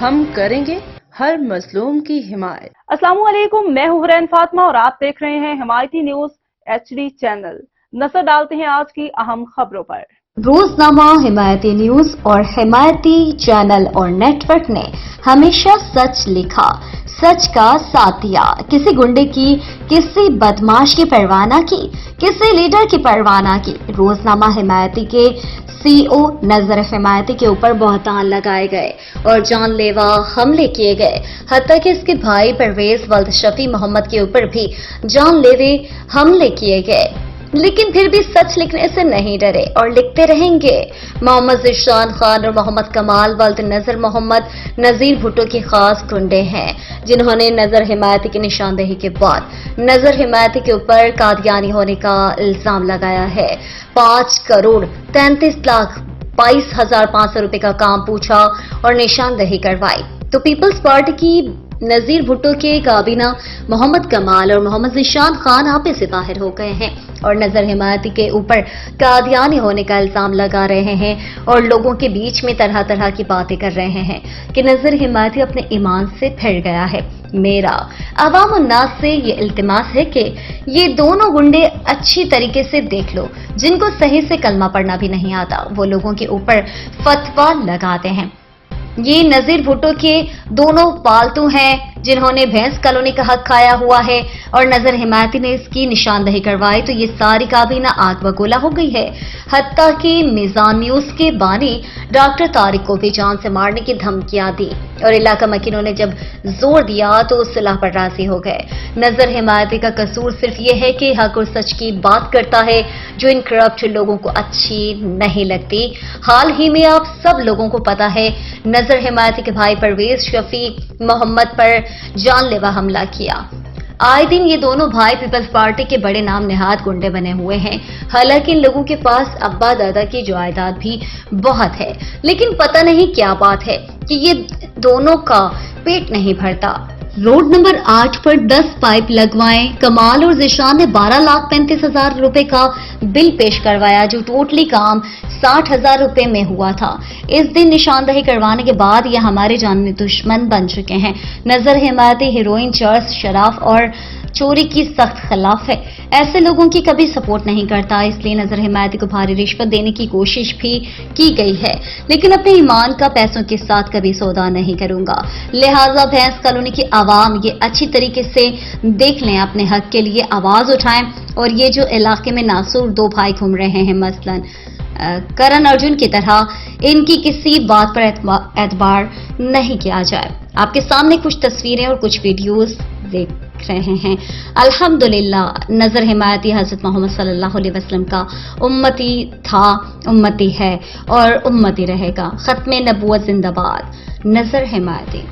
हम करेंगे हर मजलूम की हिमायत। अस्सलाम वालेकुम, मैं हूं हुरैन फातिमा और आप देख रहे हैं हिमायती न्यूज HD चैनल। नजर डालते हैं आज की अहम खबरों पर। रोजनामा हिमायती न्यूज और हिमायती चैनल और नेटवर्क ने हमेशा सच लिखा, सच का साथ दिया। किसी गुंडे की, किसी बदमाश की परवाह न की, किसी लीडर की परवाह न की। रोजनामा हिमायती के CEO नजर हिमायती के ऊपर बहतान लगाए गए और जानलेवा हमले किए गए। हत्ता कि इसके भाई परवेज वल्द शफी मोहम्मद के ऊपर भी जानलेवे हमले किए गए, लेकिन फिर भी सच लिखने से नहीं डरे और लिखते रहेंगे। मोहम्मद ज़ीशान खान और मोहम्मद कमाल वल्द नजर मोहम्मद नजीर भुट्टो के खास गुंडे हैं, जिन्होंने नजर हिमायती की निशानदेही के बाद नजर हिमायती के ऊपर कादियानी होने का इल्जाम लगाया है। 5,33,22,500 रुपए का काम पूछा और निशानदेही करवाई। तो पीपल्स पार्टी की नजीर भुट्टो के काबीना मोहम्मद कमाल और मोहम्मद ज़ीशान खान आपे से बाहर हो गए हैं और नजर हिमायती के ऊपर कादियानी होने का इल्जाम लगा रहे हैं और लोगों के बीच में तरह तरह की बातें कर रहे हैं कि नजर हिमायती अपने ईमान से फिर गया है। मेरा अवाम उन्नास से ये इल्तिमास है कि ये दोनों गुंडे अच्छी तरीके से देख लो, जिनको सही से कलमा पढ़ना भी नहीं आता, वो लोगों के ऊपर फतवा लगाते हैं। ये नजीर भुट्टो के दोनों पालतू हैं, जिन्होंने भैंस कॉलोनी का हक खाया हुआ है और नजर हिमायती ने इसकी निशानदेही करवाई तो ये सारी काबीना आग बगोला हो गई है। हत्ता कि मीज़ान न्यूज के बानी डॉक्टर तारिक को भी जान से मारने की धमकियां दी और इलाका मकीनों ने जब जोर दिया तो उस सुलह पर राजी हो गए। नजर हिमायती का कसूर सिर्फ ये है कि हक और सच की बात करता है, जो इन करप्ट लोगों को अच्छी नहीं लगती। हाल ही में आप सब लोगों को पता है, नजर हिमायती के भाई परवेज शफी मोहम्मद पर जानलेवा हमला किया। आए दिन ये दोनों भाई पीपल्स पार्टी के बड़े नाम निहाद गुंडे बने हुए हैं। हालांकि इन लोगों के पास अब्बा दादा की जायदाद भी बहुत है, लेकिन पता नहीं क्या बात है कि ये दोनों का पेट नहीं भरता। रोड नंबर 8 पर 10 पाइप लगवाएं। कमाल और ज़ीशान ने 12,35,000 रुपए का बिल पेश करवाया, जो टोटली काम 60,000 रुपए में हुआ था। इस दिन निशानदेही करवाने के बाद ये हमारे जानी दुश्मन बन चुके हैं। नजर हिमायती हीरोइन, चर्स, शराब और चोरी की सख्त खिलाफ है। ऐसे लोगों की कभी सपोर्ट नहीं करता, इसलिए नजर हिमायती को भारी रिश्वत देने की कोशिश भी की गई है, लेकिन अपने ईमान का पैसों के साथ कभी सौदा नहीं करूंगा। लिहाजा भैंस कॉलोनी की आवाम ये अच्छी तरीके से देख लें, अपने हक के लिए आवाज उठाएं और ये जो इलाके में नासूर दो भाई घूम रहे हैं, मसलन करण अर्जुन की तरह, इनकी किसी बात पर एतबार नहीं किया जाए। आपके सामने कुछ तस्वीरें और कुछ वीडियोस देख रहे हैं। अल्हम्दुलिल्लाह, नजर हिमायती हजरत मोहम्मद सल्लल्लाहु अलैहि वसल्लम का उम्मती था, उम्मती है और उम्मती रहेगा। खत्मे नबूवत जिंदाबाद। नजर हिमायती।